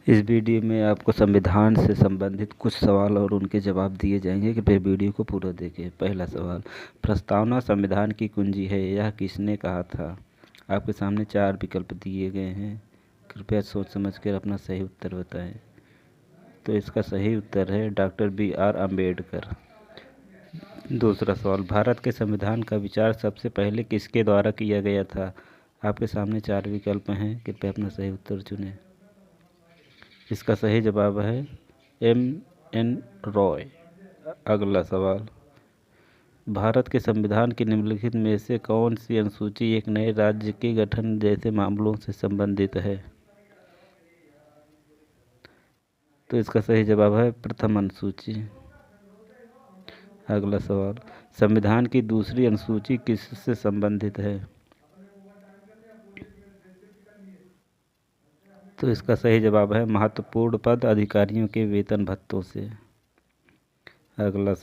इस वीडियो में आपको संविधान से संबंधित कुछ सवाल और उनके जवाब दिए जाएंगे। कृपया वीडियो को पूरा देखें। पहला सवाल, प्रस्तावना संविधान की कुंजी है, यह किसने कहा था? आपके सामने 4 विकल्प दिए गए हैं। कृपया सोच समझकर अपना सही उत्तर बताएं। तो इसका सही उत्तर है डॉक्टर BR अम्बेडकर। दूसरा सवाल, भारत के संविधान का विचार सबसे पहले किसके द्वारा किया गया था? आपके सामने 4 विकल्प हैं। कृपया अपना सही उत्तर चुनें। इसका सही जवाब है MN रॉय। अगला सवाल, भारत के संविधान की निम्नलिखित में से कौन सी अनुसूची एक नए राज्य के गठन जैसे मामलों से संबंधित है? तो इसका सही जवाब है प्रथम अनुसूची। अगला सवाल, संविधान की दूसरी अनुसूची किससे संबंधित है? तो इसका सही जवाब है महत्वपूर्ण पद अधिकारियों के वेतन भत्तों से। अगला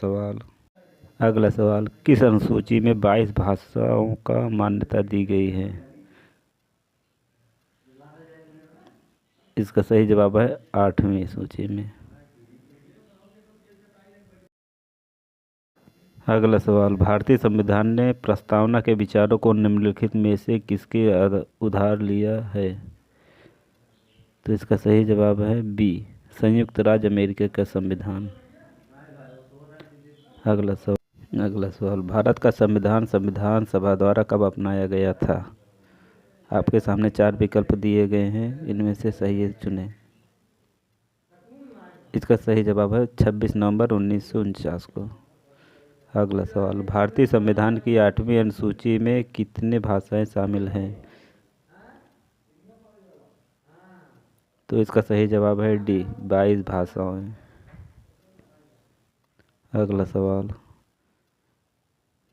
सवाल, किस अनुसूची में 22 भाषाओं का मान्यता दी गई है? इसका सही जवाब है 8वीं सूची में। अगला सवाल, भारतीय संविधान ने प्रस्तावना के विचारों को निम्नलिखित में से किसके उधार लिया है? तो इसका सही जवाब है B, संयुक्त राज्य अमेरिका का संविधान। अगला सवाल, भारत का संविधान संविधान सभा द्वारा कब अपनाया गया था? आपके सामने 4 विकल्प दिए गए हैं, इनमें से सही चुनें। इसका सही जवाब है 26 नवंबर 1949 को। अगला सवाल, भारतीय संविधान की 8वीं अनुसूची में कितने भाषाएं शामिल हैं? तो इसका सही जवाब है D, 22 भाषाएं। अगला सवाल,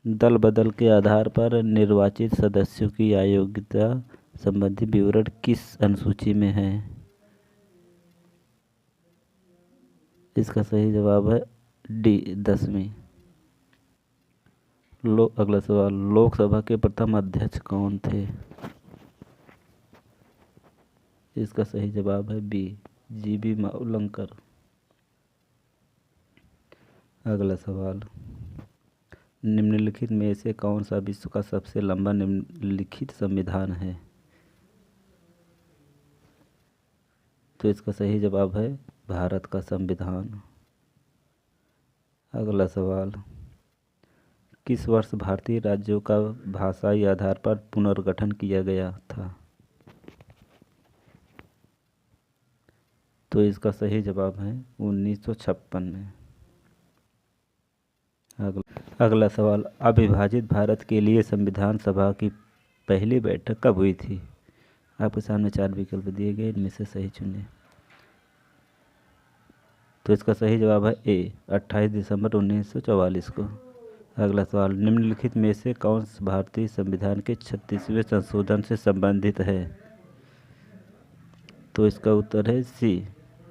दल बदल के आधार पर निर्वाचित सदस्यों की अयोग्यता संबंधी विवरण किस अनुसूची में है? इसका सही जवाब है D, 10वीं। अगला सवाल, लोकसभा के प्रथम अध्यक्ष कौन थे? इसका सही जवाब है B, GB मावलंकर। अगला सवाल, निम्नलिखित में से कौन सा विश्व का सबसे लंबा निम्नलिखित संविधान है? तो इसका सही जवाब है भारत का संविधान। अगला सवाल, किस वर्ष भारतीय राज्यों का भाषाई आधार पर पुनर्गठन किया गया था? तो इसका सही जवाब है 1956 में। अगला सवाल, अविभाजित भारत के लिए संविधान सभा की पहली बैठक कब हुई थी? आपके सामने 4 विकल्प दिए गए, इनमें से सही चुनें। तो इसका सही जवाब है A, 28 दिसंबर 1944 को। अगला सवाल, निम्नलिखित में से कौन भारतीय संविधान के 36वें संशोधन से संबंधित है? तो इसका उत्तर है C,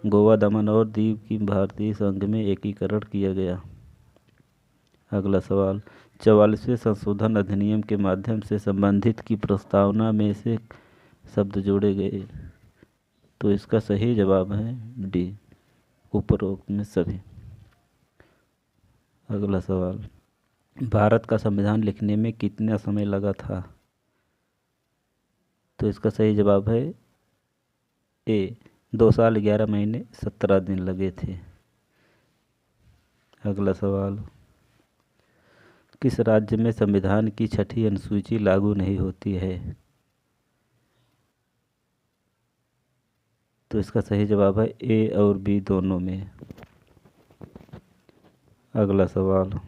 गोवा, दमन और दीव की भारतीय संघ में एकीकरण किया गया। अगला सवाल, 44वें संशोधन अधिनियम के माध्यम से संबंधित की प्रस्तावना में से शब्द जोड़े गए। तो इसका सही जवाब है D, उपरोक्त में सभी। अगला सवाल, भारत का संविधान लिखने में कितना समय लगा था? तो इसका सही जवाब है A, 2 साल 11 महीने 17 दिन लगे थे। अगला सवाल, किस राज्य में संविधान की 6ठी अनुसूची लागू नहीं होती है? तो इसका सही जवाब है A और B दोनों में। अगला सवाल,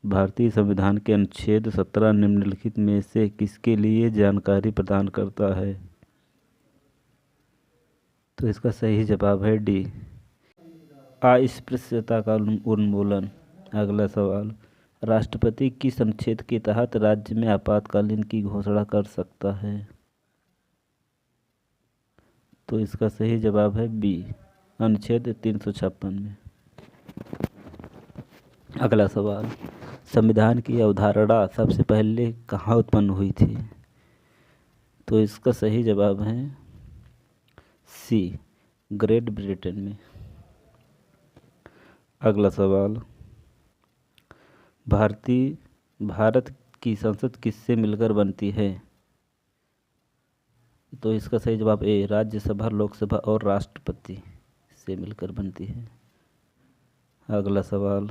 भारतीय संविधान के अनुच्छेद 17 निम्नलिखित में से किसके लिए जानकारी प्रदान करता है? तो इसका सही जवाब है D, अस्पृश्यता का उन्मूलन। अगला सवाल, राष्ट्रपति किस अनुच्छेद के तहत राज्य में आपातकालीन की घोषणा कर सकता है? तो इसका सही जवाब है B, अनुच्छेद 356 में। अगला सवाल, संविधान की अवधारणा सबसे पहले कहाँ उत्पन्न हुई थी? तो इसका सही जवाब है C, ग्रेट ब्रिटेन में। अगला सवाल, भारत की संसद किससे मिलकर बनती है? तो इसका सही जवाब ए, राज्यसभा, लोकसभा और राष्ट्रपति से मिलकर बनती है। अगला सवाल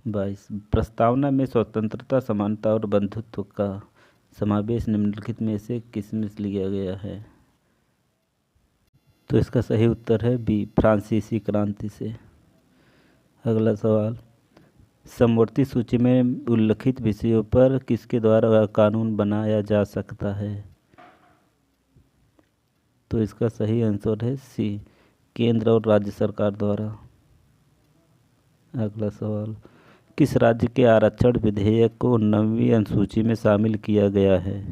22, प्रस्तावना में स्वतंत्रता, समानता और बंधुत्व का समावेश निम्नलिखित में से किसमें लिया गया है? तो इसका सही उत्तर है बी, फ्रांसीसी क्रांति से। अगला सवाल, समवर्ती सूची में उल्लिखित विषयों पर किसके द्वारा कानून बनाया जा सकता है? तो इसका सही आंसर है सी, केंद्र और राज्य सरकार द्वारा। अगला सवाल, किस राज्य के आरक्षण विधेयक को 9वीं अनुसूची में शामिल किया गया है?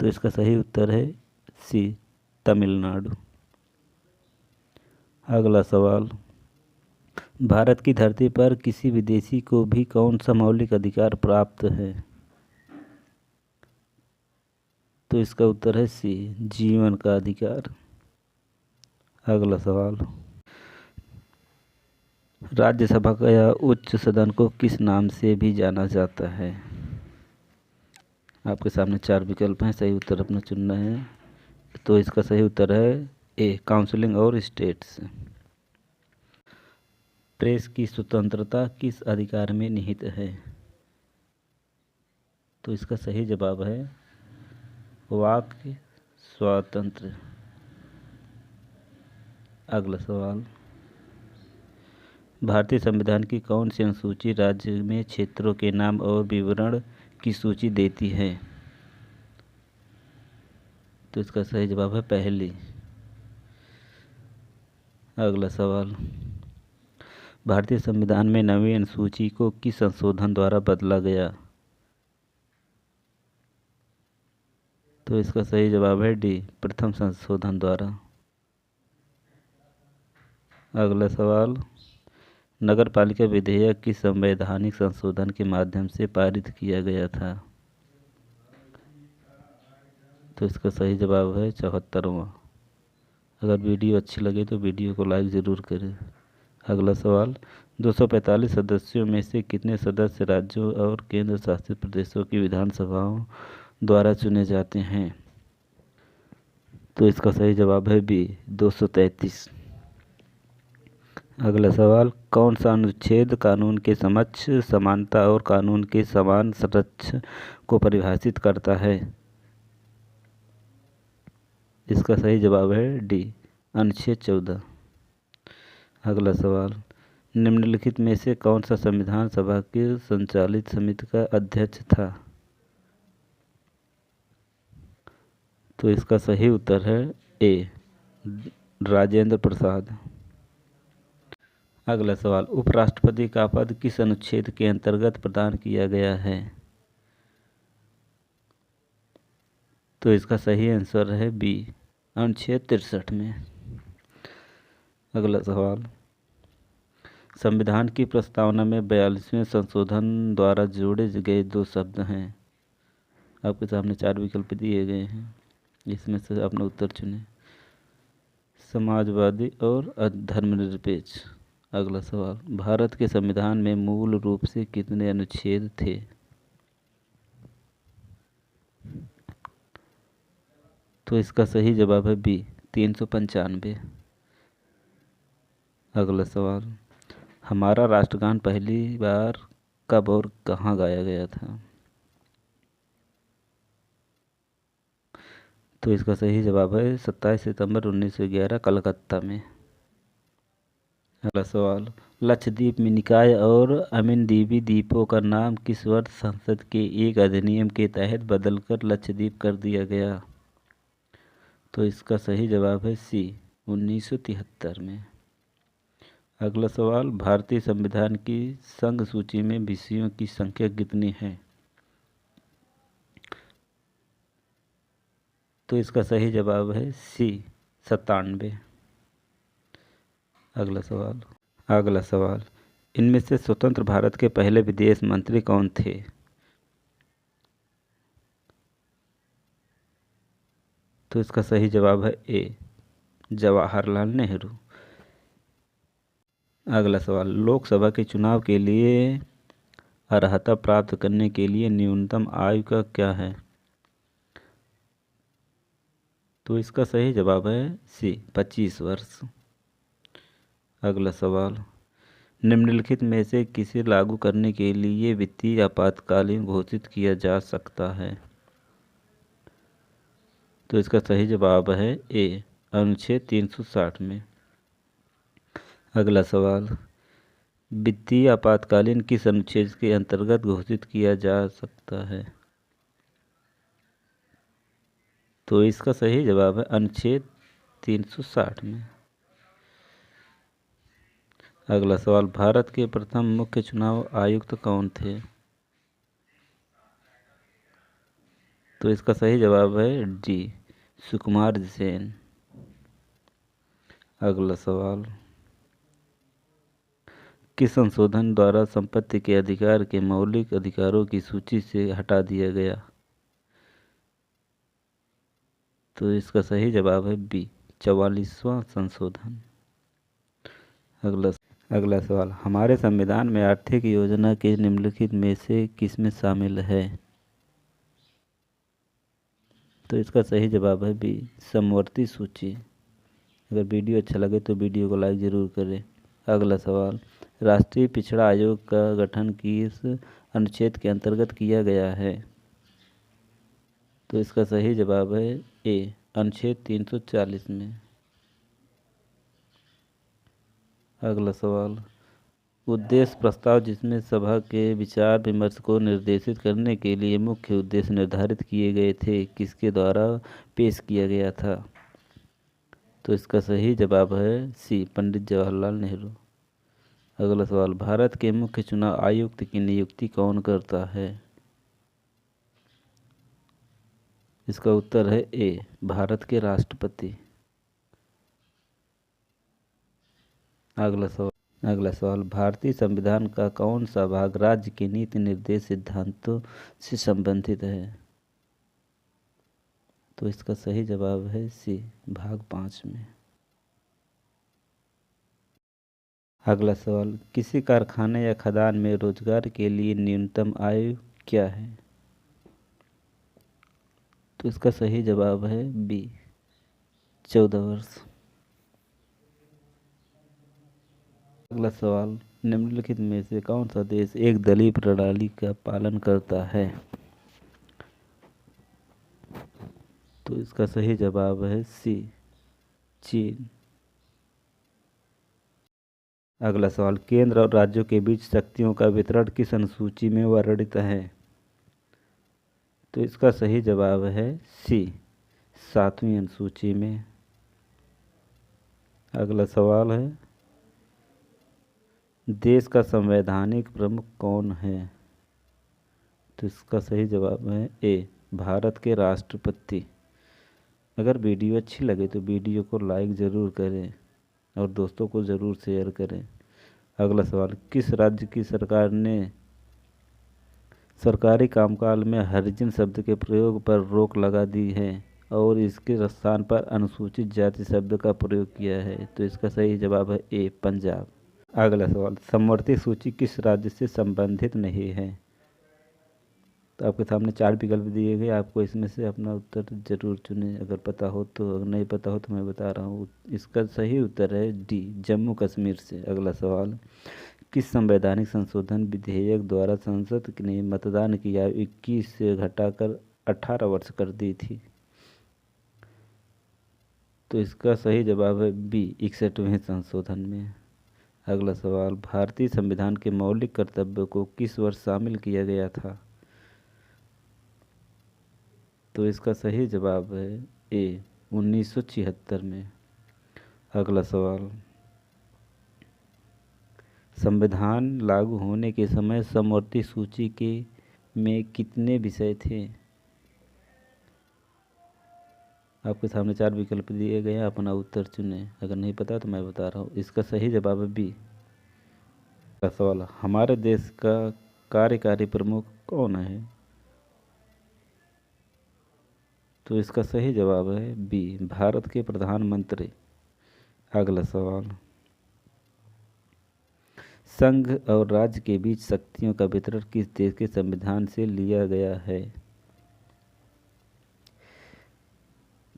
तो इसका सही उत्तर है सी, तमिलनाडु। अगला सवाल, भारत की धरती पर किसी विदेशी को भी कौन सा मौलिक अधिकार प्राप्त है? तो इसका उत्तर है सी, जीवन का अधिकार। अगला सवाल, राज्यसभा का या उच्च सदन को किस नाम से भी जाना जाता है? आपके सामने 4 विकल्प हैं, सही उत्तर अपना चुनना है। तो इसका सही उत्तर है ए, काउंसिलिंग और स्टेट्स। प्रेस की स्वतंत्रता किस अधिकार में निहित है? तो इसका सही जवाब है वाक स्वातंत्र्य। अगला सवाल, भारतीय संविधान की कौन सी अनुसूची राज्य में क्षेत्रों के नाम और विवरण की सूची देती है? तो इसका सही जवाब है पहली। अगला सवाल, भारतीय संविधान में 9वीं अनुसूची को किस संशोधन द्वारा बदला गया? तो इसका सही जवाब है डी, प्रथम संशोधन द्वारा। अगला सवाल, नगर पालिका विधेयक किस संवैधानिक संशोधन के माध्यम से पारित किया गया था? तो इसका सही जवाब है 74वां। अगर वीडियो अच्छी लगे तो वीडियो को लाइक ज़रूर करें। अगला सवाल, 245 सदस्यों में से कितने सदस्य राज्यों और केंद्र शासित प्रदेशों की विधानसभाओं द्वारा चुने जाते हैं? तो इसका सही जवाब है बी, 233। अगला सवाल, कौन सा अनुच्छेद कानून के समक्ष समानता और कानून के समान संरक्षण को परिभाषित करता है? इसका सही जवाब है डी, अनुच्छेद 14। अगला सवाल, निम्नलिखित में से कौन सा संविधान सभा की संचालित समिति का अध्यक्ष था? तो इसका सही उत्तर है ए, राजेंद्र प्रसाद। अगला सवाल, उपराष्ट्रपति का पद किस अनुच्छेद के अंतर्गत प्रदान किया गया है? तो इसका सही आंसर है बी, अनुच्छेद 63 में। अगला सवाल, संविधान की प्रस्तावना में 42वें संशोधन द्वारा जोड़े गए 2 शब्द हैं। आपके सामने 4 विकल्प दिए गए हैं, इसमें से अपना उत्तर चुनें, समाजवादी और धर्मनिरपेक्ष। अगला सवाल, भारत के संविधान में मूल रूप से कितने अनुच्छेद थे? तो इसका सही जवाब है बी, 395। अगला सवाल, हमारा राष्ट्रगान पहली बार कब और कहाँ गाया गया था? तो इसका सही जवाब है 27 सितंबर 1911 कलकत्ता में। अगला सवाल, लक्षद्वीप में निकाय और अमिनदीवी द्वीपों का नाम किस वर्ष संसद के एक अधिनियम के तहत बदलकर लक्षद्वीप कर दिया गया? तो इसका सही जवाब है सी, 1973 में। अगला सवाल, भारतीय संविधान की संघ सूची में विषयों की संख्या कितनी है? तो इसका सही जवाब है सी, 97। अगला सवाल, इनमें से स्वतंत्र भारत के पहले विदेश मंत्री कौन थे? तो इसका सही जवाब है ए, जवाहरलाल नेहरू। अगला सवाल, लोकसभा के चुनाव के लिए अर्हता प्राप्त करने के लिए न्यूनतम आयु का क्या है? तो इसका सही जवाब है सी, 25 वर्ष। अगला सवाल, निम्नलिखित में से किसे लागू करने के लिए वित्तीय आपातकालीन घोषित किया जा सकता है? तो इसका सही जवाब है ए, अनुच्छेद 360 में। अगला सवाल, वित्तीय आपातकालीन किस अनुच्छेद के अंतर्गत घोषित किया जा सकता है? तो इसका सही जवाब है अनुच्छेद 360 में। अगला सवाल, भारत के प्रथम मुख्य चुनाव आयुक्त कौन थे? तो इसका सही जवाब है डी, सुकुमार सेन। अगला सवाल, किस संशोधन द्वारा संपत्ति के अधिकार के मौलिक अधिकारों की सूची से हटा दिया गया? तो इसका सही जवाब है बी, 44वां संशोधन। अगला सवाल, हमारे संविधान में आर्थिक योजना के निम्नलिखित में से किसमें शामिल है? तो इसका सही जवाब है बी, समवर्ती सूची। अगर वीडियो अच्छा लगे तो वीडियो को लाइक ज़रूर करें। अगला सवाल, राष्ट्रीय पिछड़ा आयोग का गठन किस अनुच्छेद के अंतर्गत किया गया है? तो इसका सही जवाब है ए, अनुच्छेद 340 में। अगला सवाल, उद्देश्य प्रस्ताव जिसमें सभा के विचार विमर्श को निर्देशित करने के लिए मुख्य उद्देश्य निर्धारित किए गए थे, किसके द्वारा पेश किया गया था? तो इसका सही जवाब है सी, पंडित जवाहरलाल नेहरू। अगला सवाल, भारत के मुख्य चुनाव आयुक्त की नियुक्ति कौन करता है? इसका उत्तर है ए, भारत के राष्ट्रपति। अगला सवाल, भारतीय संविधान का कौन सा भाग राज्य के नीति निर्देश सिद्धांतों से संबंधित है? तो इसका सही जवाब है सी, भाग 5 में। अगला सवाल, किसी कारखाने या खदान में रोजगार के लिए न्यूनतम आयु क्या है? तो इसका सही जवाब है बी, 14 वर्ष। अगला सवाल, निम्नलिखित में से कौन सा देश एक दलीय प्रणाली का पालन करता है? तो इसका सही जवाब है सी, चीन। अगला सवाल, केंद्र और राज्यों के बीच शक्तियों का वितरण किस अनुसूची में वर्णित है? तो इसका सही जवाब है सी, 7वीं अनुसूची में। अगला सवाल है, देश का संवैधानिक प्रमुख कौन है? तो इसका सही जवाब है ए, भारत के राष्ट्रपति। अगर वीडियो अच्छी लगे तो वीडियो को लाइक ज़रूर करें और दोस्तों को ज़रूर शेयर करें। अगला सवाल, किस राज्य की सरकार ने सरकारी कामकाज में हरिजन शब्द के प्रयोग पर रोक लगा दी है और इसके स्थान पर अनुसूचित जाति शब्द का प्रयोग किया है? तो इसका सही जवाब है ए, पंजाब। अगला सवाल, समवर्ती सूची किस राज्य से संबंधित नहीं है? तो आपके सामने 4 विकल्प दिए गए, आपको इसमें से अपना उत्तर जरूर चुनें अगर पता हो तो। अगर नहीं पता हो तो मैं बता रहा हूँ, इसका सही उत्तर है डी, जम्मू कश्मीर से। अगला सवाल, किस संवैधानिक संशोधन विधेयक द्वारा संसद ने मतदान की आयु 21 से घटाकर 18 वर्ष कर दी थी? तो इसका सही जवाब है बी, 61वें संशोधन में। अगला सवाल, भारतीय संविधान के मौलिक कर्तव्यों को किस वर्ष शामिल किया गया था? तो इसका सही जवाब है ए, 1976 में। अगला सवाल, संविधान लागू होने के समय समवर्ती सूची के में कितने विषय थे? आपके सामने 4 विकल्प दिए गए हैं, अपना उत्तर चुनें। अगर नहीं पता तो मैं बता रहा हूँ, इसका सही जवाब है बी। अगला सवाल, हमारे देश का कार्यकारी प्रमुख कौन है? तो इसका सही जवाब है बी, भारत के प्रधानमंत्री। अगला सवाल, संघ और राज्य के बीच शक्तियों का वितरण किस देश के संविधान से लिया गया है?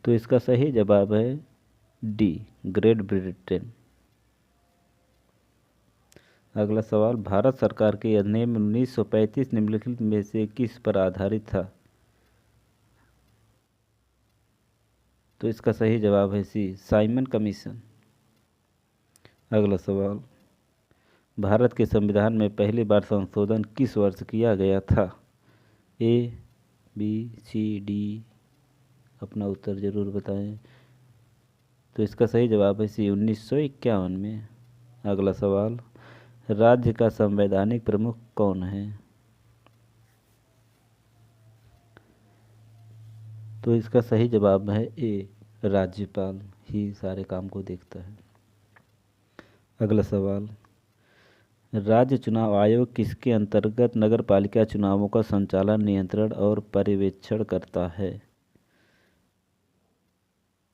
तो इसका सही जवाब है डी, ग्रेट ब्रिटेन। अगला सवाल, भारत सरकार के अधिनियम 1935 निम्नलिखित में से किस पर आधारित था? तो इसका सही जवाब है सी, साइमन कमीशन। अगला सवाल, भारत के संविधान में पहली बार संशोधन किस वर्ष किया गया था? ए, बी, सी, डी, अपना उत्तर जरूर बताएं। तो इसका सही जवाब है सी, 1951 में। अगला सवाल, राज्य का संवैधानिक प्रमुख कौन है? तो इसका सही जवाब है ए, राज्यपाल ही सारे काम को देखता है। अगला सवाल, राज्य चुनाव आयोग किसके अंतर्गत नगरपालिका चुनावों का संचालन, नियंत्रण और पर्यवेक्षण करता है?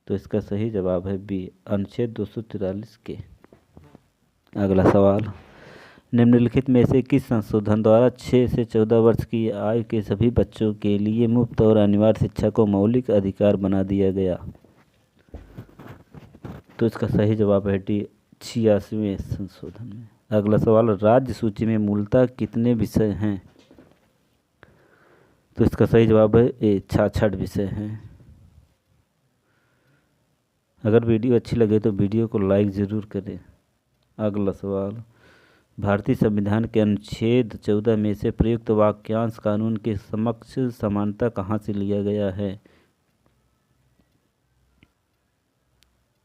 तो इसका सही जवाब है बी, अनुच्छेद 243 के। अगला सवाल, निम्नलिखित में से किस संशोधन द्वारा 6 से 14 वर्ष की आयु के सभी बच्चों के लिए मुफ्त और अनिवार्य शिक्षा को मौलिक अधिकार बना दिया गया? तो इसका सही जवाब है डी, 86वें संशोधन में। अगला सवाल, राज्य सूची में मूलतः कितने विषय हैं? तो इसका सही जवाब है ए, 66 विषय हैं। अगर वीडियो अच्छी लगे तो वीडियो को लाइक ज़रूर करें। अगला सवाल, भारतीय संविधान के अनुच्छेद 14 में से प्रयुक्त वाक्यांश कानून के समक्ष समानता कहाँ से लिया गया है?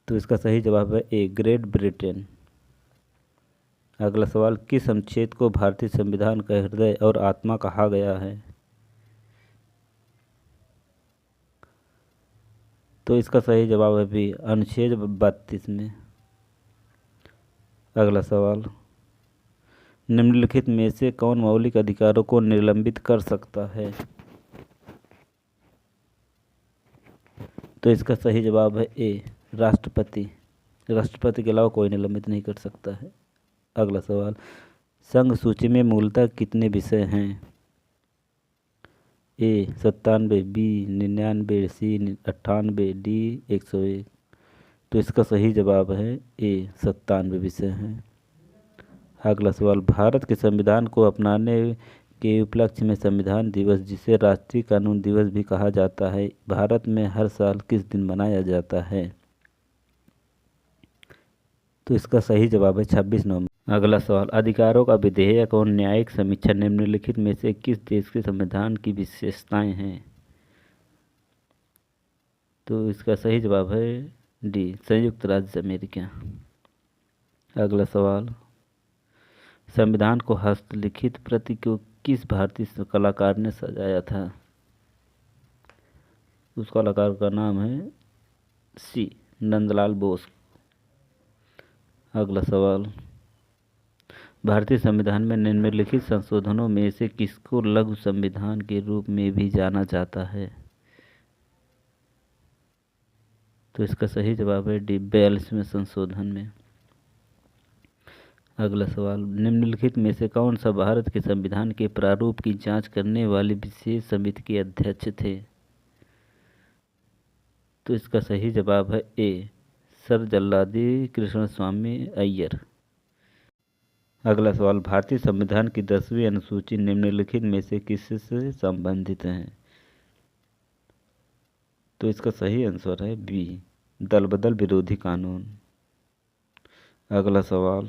तो इसका सही जवाब है ए, ग्रेट ब्रिटेन। अगला सवाल, किस अनुच्छेद को भारतीय संविधान का हृदय और आत्मा कहा गया है? तो इसका सही जवाब है बी, अनुच्छेद 32 में। अगला सवाल, निम्नलिखित में से कौन मौलिक अधिकारों को निलंबित कर सकता है? तो इसका सही जवाब है ए, राष्ट्रपति। राष्ट्रपति के अलावा कोई निलंबित नहीं कर सकता है। अगला सवाल, संघ सूची में मूलतः कितने विषय हैं? ए, 97, बी, 99, सी, 98, डी, 101। तो इसका सही जवाब है ए, 97 विषय हैं। अगला सवाल, भारत के संविधान को अपनाने के उपलक्ष्य में संविधान दिवस, जिसे राष्ट्रीय कानून दिवस भी कहा जाता है, भारत में हर साल किस दिन मनाया जाता है? तो इसका सही जवाब है 26 नवंबर। अगला सवाल, अधिकारों का विधेयक और न्यायिक समीक्षा निम्नलिखित में से किस देश के संविधान की विशेषताएं हैं? तो इसका सही जवाब है डी, संयुक्त राज्य अमेरिका। अगला सवाल, संविधान को हस्तलिखित प्रति को किस भारतीय कलाकार ने सजाया था? उस कलाकार का नाम है सी, नंदलाल बोस। अगला सवाल, भारतीय संविधान में निम्नलिखित संशोधनों में से किसको लघु संविधान के रूप में भी जाना जाता है? तो इसका सही जवाब है डी, 42वें संशोधन में। अगला सवाल, निम्नलिखित में से कौन सा भारत के संविधान के प्रारूप की जांच करने वाली विशेष समिति के अध्यक्ष थे? तो इसका सही जवाब है ए, सर जल्लादी कृष्णस्वामी अय्यर। अगला सवाल, भारतीय संविधान की 10वीं अनुसूची निम्नलिखित में से किससे संबंधित है? तो इसका सही आंसर है बी, दल बदल विरोधी कानून। अगला सवाल,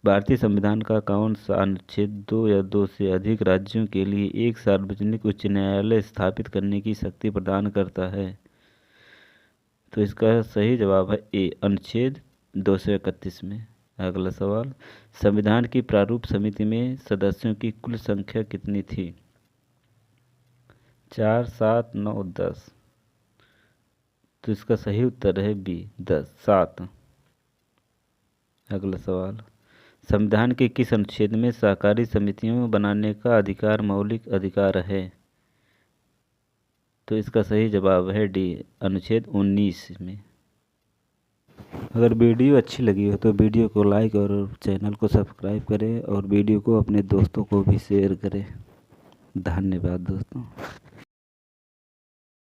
भारतीय संविधान का कौन सा अनुच्छेद 2 या 2 से अधिक राज्यों के लिए एक सार्वजनिक उच्च न्यायालय स्थापित करने की शक्ति प्रदान करता है? तो इसका सही जवाब है ए, अनुच्छेद 231 में। अगला सवाल, संविधान की प्रारूप समिति में सदस्यों की कुल संख्या कितनी थी? 4, 7, 9, 10। तो इसका सही उत्तर है बी, 7। अगला सवाल, संविधान के किस अनुच्छेद में सहकारी समितियों बनाने का अधिकार मौलिक अधिकार है? तो इसका सही जवाब है ए, अनुच्छेद 2 अनुच्छेद 2 के। अगला सवाल, संविधान के किस अनुच्छेद में सहकारी समितियों बनाने का अधिकार मौलिक अधिकार है? तो इसका सही उत्तर है बी, अनुच्छेद 2 अनुच्छेद 2 के। अगला सवाल, संविधान के किस अनुच्छेद में सहकारी समितियों बनाने का अधिकार मौलिक अधिकार है? तो इसका सही जवाब है डी, अनुच्छेद 19 में। अगर वीडियो अच्छी लगी हो तो वीडियो को लाइक और चैनल को सब्सक्राइब करें और वीडियो को अपने दोस्तों को भी शेयर करें। धन्यवाद दोस्तों।